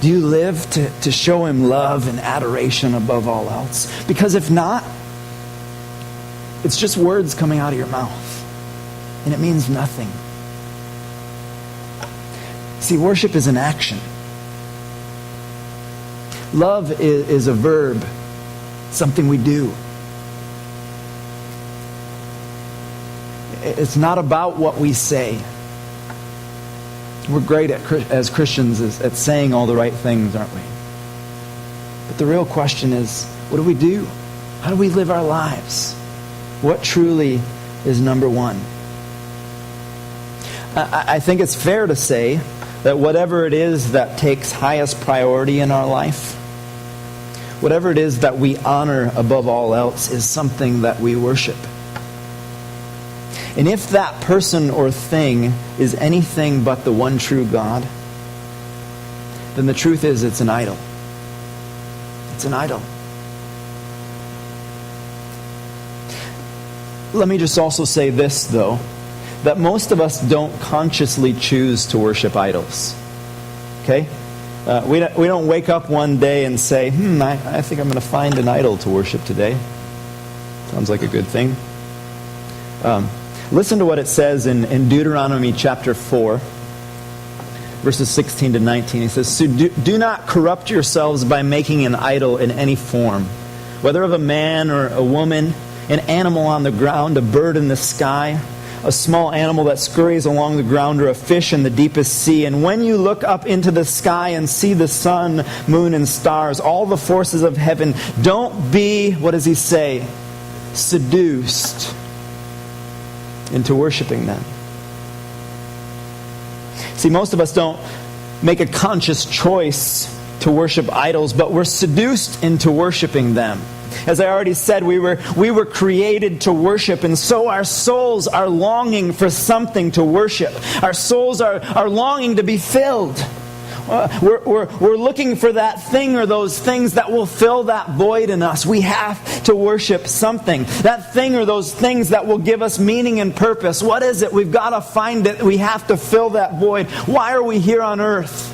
Do you live to show Him love and adoration above all else? Because if not, it's just words coming out of your mouth, and it means nothing. See, worship is an action. Love is a verb, something we do. It's not about what we say. We're great as Christians at saying all the right things, aren't we? But the real question is, what do we do? How do we live our lives? What truly is number one? I think it's fair to say that whatever it is that takes highest priority in our life, whatever it is that we honor above all else, is something that we worship. And if that person or thing is anything but the one true God, then the truth is it's an idol. It's an idol. Let me just also say this, though, that most of us don't consciously choose to worship idols. Okay? We don't wake up one day and say, I think I'm going to find an idol to worship today. Sounds like a good thing. Listen to what it says in Deuteronomy chapter 4, verses 16 to 19. He says, "So do not corrupt yourselves by making an idol in any form, whether of a man or a woman, an animal on the ground, a bird in the sky, a small animal that scurries along the ground, or a fish in the deepest sea. And when you look up into the sky and see the sun, moon, and stars, all the forces of heaven, don't be," what does he say? "Seduced into worshiping them." See, most of us don't make a conscious choice to worship idols, but we're seduced into worshiping them. As I already said, we were created to worship, and so our souls are longing for something to worship. Our souls are longing to be filled. We're looking for that thing or those things that will fill that void in us. We have to worship something. That thing or those things that will give us meaning and purpose. What is it? We've got to find it. We have to fill that void. Why are we here on earth?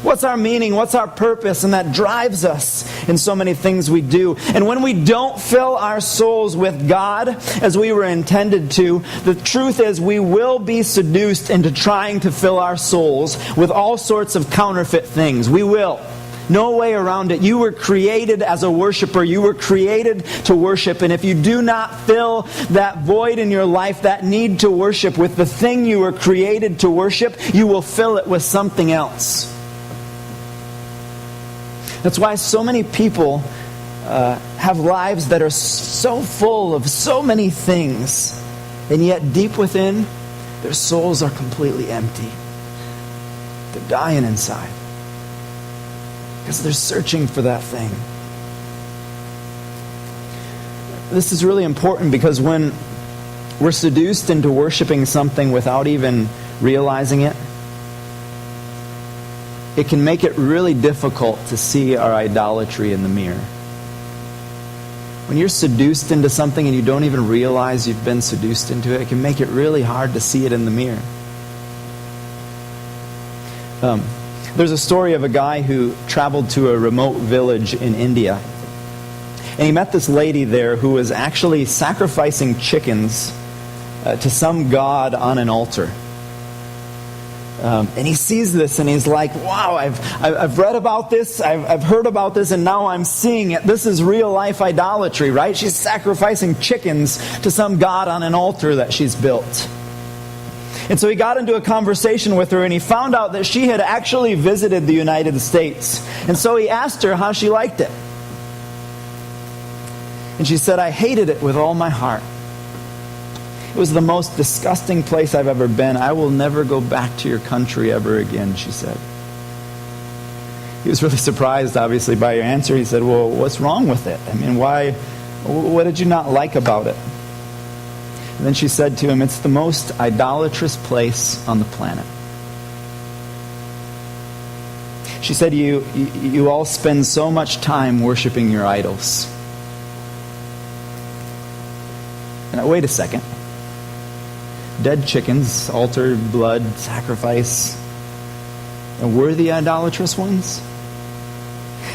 What's our meaning? What's our purpose? And that drives us in so many things we do. And when we don't fill our souls with God as we were intended to, the truth is we will be seduced into trying to fill our souls with all sorts of counterfeit things. We will. No way around it. You were created as a worshiper. You were created to worship. And if you do not fill that void in your life, that need to worship, with the thing you were created to worship, you will fill it with something else. That's why so many people have lives that are so full of so many things, and yet deep within, their souls are completely empty. They're dying inside because they're searching for that thing. This is really important because when we're seduced into worshiping something without even realizing it, it can make it really difficult to see our idolatry in the mirror. When you're seduced into something and you don't even realize you've been seduced into it, it can make it really hard to see it in the mirror. There's a story of a guy who traveled to a remote village in India. And he met this lady there who was actually sacrificing chickens to some god on an altar. And he sees this and he's like, wow, I've read about this, I've heard about this, and now I'm seeing it. This is real life idolatry, right? She's sacrificing chickens to some god on an altar that she's built. And so he got into a conversation with her and he found out that she had actually visited the United States. And so he asked her how she liked it. And she said, "I hated it with all my heart. It was the most disgusting place I've ever been. I will never go back to your country ever again," she said. He was really surprised, obviously, by your answer. He said, "Well, what's wrong with it? I mean, why? What did you not like about it?" And then she said to him, "It's the most idolatrous place on the planet." She said, you all spend so much time worshiping your idols. Now, wait a second. Dead chickens, altar, blood, sacrifice. And we're the idolatrous ones?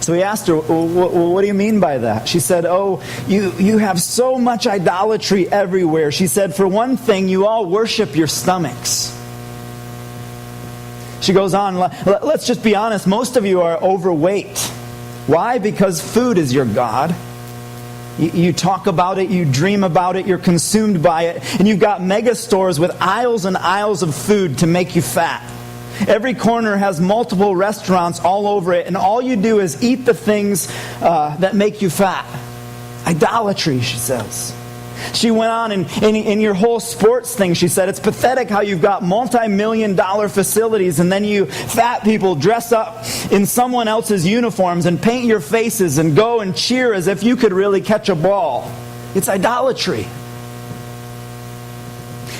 So he asked her, well, what do you mean by that? She said, oh, you have so much idolatry everywhere. She said, for one thing, you all worship your stomachs. She goes on, let's just be honest, most of you are overweight. Why? Because food is your God. You talk about it, you dream about it, you're consumed by it, and you've got mega stores with aisles and aisles of food to make you fat. Every corner has multiple restaurants all over it, and all you do is eat the things that make you fat. Idolatry, she says. She went on, and in your whole sports thing, she said, it's pathetic how you've got multi-million-dollar facilities, and then you fat people dress up in someone else's uniforms and paint your faces and go and cheer as if you could really catch a ball. It's idolatry.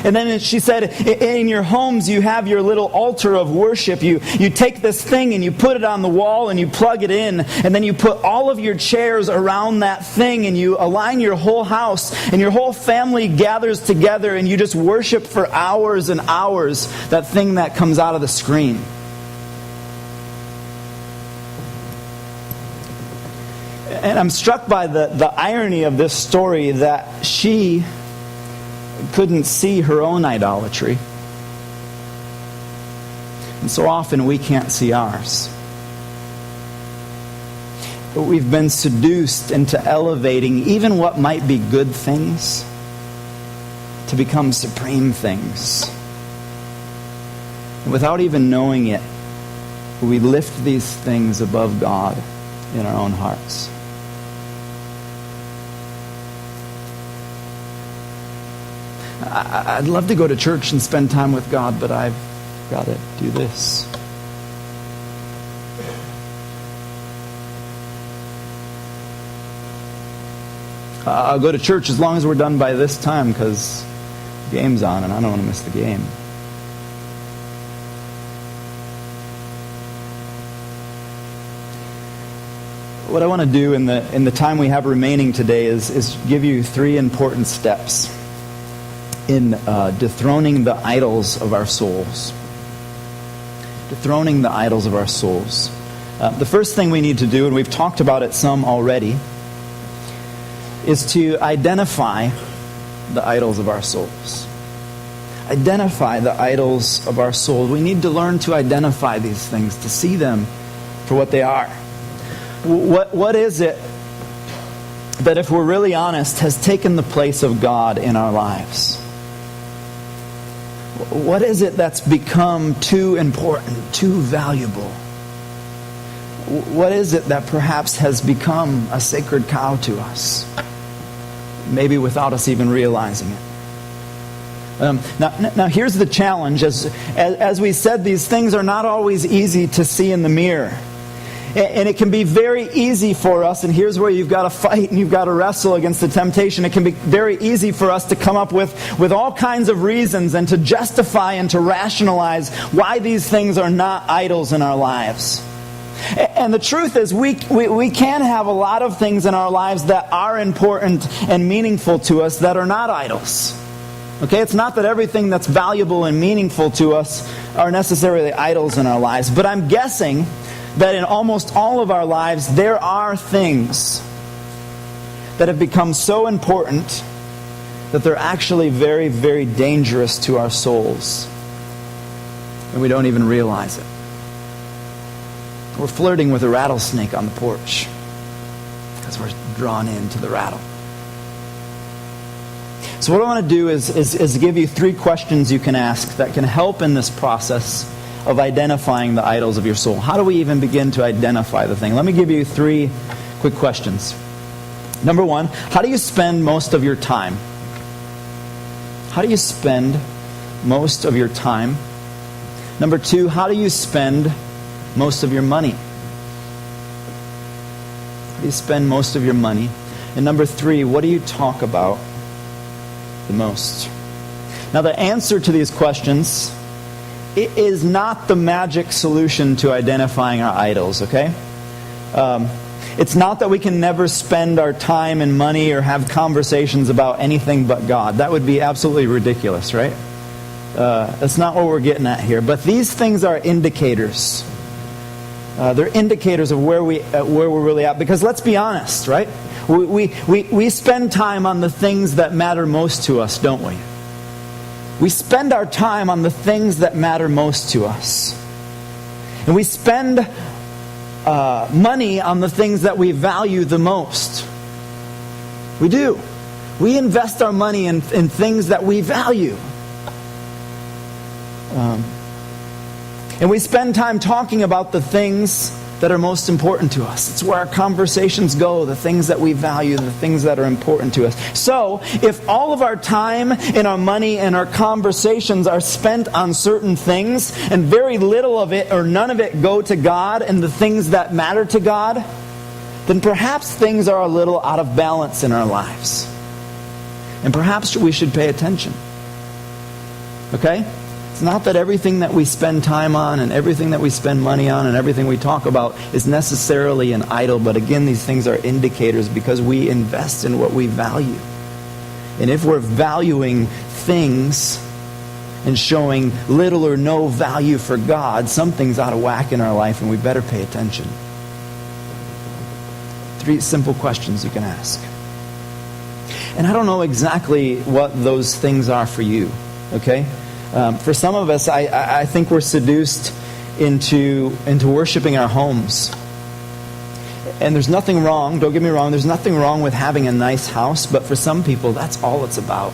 And then she said, in your homes you have your little altar of worship. You take this thing and you put it on the wall and you plug it in. And then you put all of your chairs around that thing and you align your whole house. And your whole family gathers together and you just worship for hours and hours that thing that comes out of the screen. And I'm struck by the irony of this story that she couldn't see her own idolatry. And so often we can't see ours. But we've been seduced into elevating even what might be good things to become supreme things. And without even knowing it, we lift these things above God in our own hearts. I'd love to go to church and spend time with God, but I've got to do this. I'll go to church as long as we're done by this time because the game's on and I don't want to miss the game. What I want to do in the time we have remaining today is give you 3 important steps in dethroning the idols of our souls. Dethroning the idols of our souls. The first thing we need to do, and we've talked about it some already, is to identify the idols of our souls. Identify the idols of our soul. We need to learn to identify these things, to see them for what they are. What is it that, if we're really honest, has taken the place of God in our lives? What is it that's become too important, too valuable? What is it that perhaps has become a sacred cow to us? Maybe without us even realizing it. Now here's the challenge. As we said, these things are not always easy to see in the mirror. And it can be very easy for us, and here's where you've got to fight and you've got to wrestle against the temptation. It can be very easy for us to come up with all kinds of reasons and to justify and to rationalize why these things are not idols in our lives. And the truth is, we can have a lot of things in our lives that are important and meaningful to us that are not idols. Okay, it's not that everything that's valuable and meaningful to us are necessarily idols in our lives, but I'm guessing that in almost all of our lives, there are things that have become so important that they're actually very, very dangerous to our souls. And we don't even realize it. We're flirting with a rattlesnake on the porch because we're drawn into the rattle. So what I want to do is give you 3 questions you can ask that can help in this process of identifying the idols of your soul. How do we even begin to identify the thing? Let me give you 3 quick questions. Number 1, how do you spend most of your time? How do you spend most of your time? Number 2, how do you spend most of your money? How do you spend most of your money? And number 3, what do you talk about the most? Now, the answer to these questions, it is not the magic solution to identifying our idols, okay? It's not that we can never spend our time and money or have conversations about anything but God. That would be absolutely ridiculous, right? That's not what we're getting at here. But these things are indicators. They're indicators of where we're really at. Because let's be honest, right? We spend time on the things that matter most to us, don't we? We spend our time on the things that matter most to us. And we spend money on the things that we value the most. We do. We invest our money in things that we value. And we spend time talking about the things that are most important to us. It's where our conversations go, the things that we value, the things that are important to us. So, if all of our time and our money and our conversations are spent on certain things, and very little of it or none of it go to God and the things that matter to God, then perhaps things are a little out of balance in our lives. And perhaps we should pay attention. Okay? It's not that everything that we spend time on and everything that we spend money on and everything we talk about is necessarily an idol. But again, these things are indicators because we invest in what we value. And if we're valuing things and showing little or no value for God, something's out of whack in our life and we better pay attention. 3 simple questions you can ask. And I don't know exactly what those things are for you, okay? For some of us, I think we're seduced into worshiping our homes. And there's nothing wrong, don't get me wrong, there's nothing wrong with having a nice house, but for some people, that's all it's about.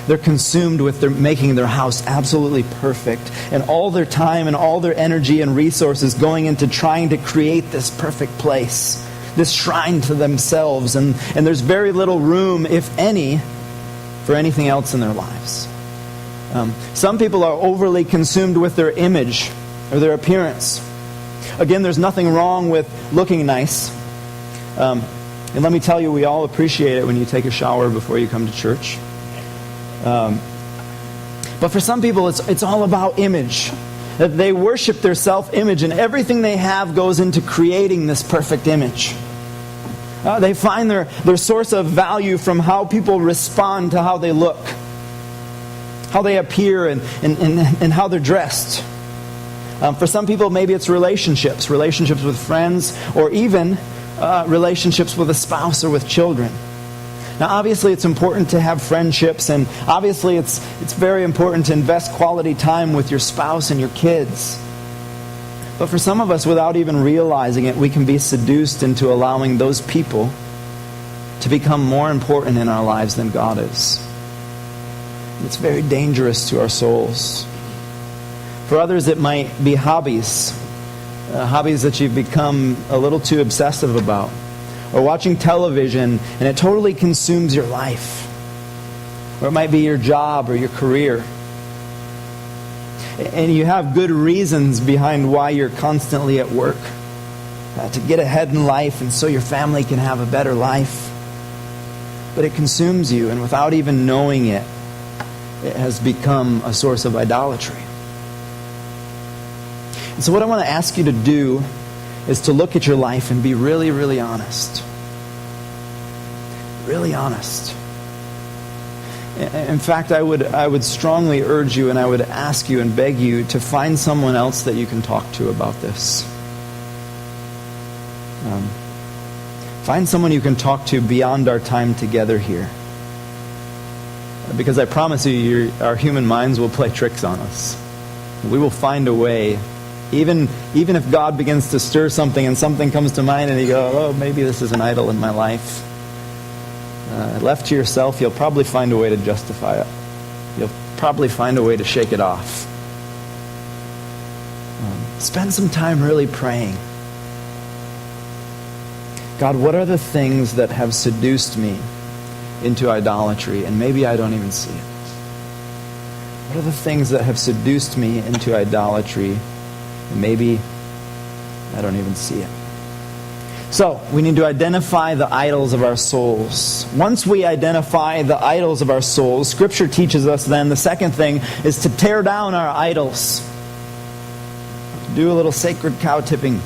They're consumed with making their house absolutely perfect, and all their time and all their energy and resources going into trying to create this perfect place, this shrine to themselves, and there's very little room, if any, for anything else in their lives. Some people are overly consumed with their image or their appearance. Again, there's nothing wrong with looking nice. And let me tell you, we all appreciate it when you take a shower before you come to church. But for some people, it's all about image. That they worship their self-image, and everything they have goes into creating this perfect image. They find their source of value from how people respond to how they look, how they appear, and how they're dressed. For some people, maybe it's relationships with friends, or even relationships with a spouse or with children. Now, obviously, it's important to have friendships, and obviously, it's very important to invest quality time with your spouse and your kids. But for some of us, without even realizing it, we can be seduced into allowing those people to become more important in our lives than God is. It's very dangerous to our souls. For others, it might be hobbies. Hobbies that you've become a little too obsessive about. Or watching television, and it totally consumes your life. Or it might be your job or your career. And you have good reasons behind why you're constantly at work. To get ahead in life and so your family can have a better life. But it consumes you, and without even knowing it, it has become a source of idolatry. And so what I want to ask you to do is to look at your life and be really, really honest. Really honest. In fact, I would strongly urge you, and I would ask you and beg you to find someone else that you can talk to about this. Find someone you can talk to beyond our time together here. Because I promise you, our human minds will play tricks on us. We will find a way, even if God begins to stir something and something comes to mind and you go, oh, maybe this is an idol in my life. Left to yourself, you'll probably find a way to justify it. You'll probably find a way to shake it off. Spend some time really praying. God, what are the things that have seduced me into idolatry, and maybe I don't even see it? What are the things that have seduced me into idolatry, and maybe I don't even see it? So, we need to identify the idols of our souls. Once we identify the idols of our souls, Scripture teaches us then the second thing is to tear down our idols. Do a little sacred cow tipping.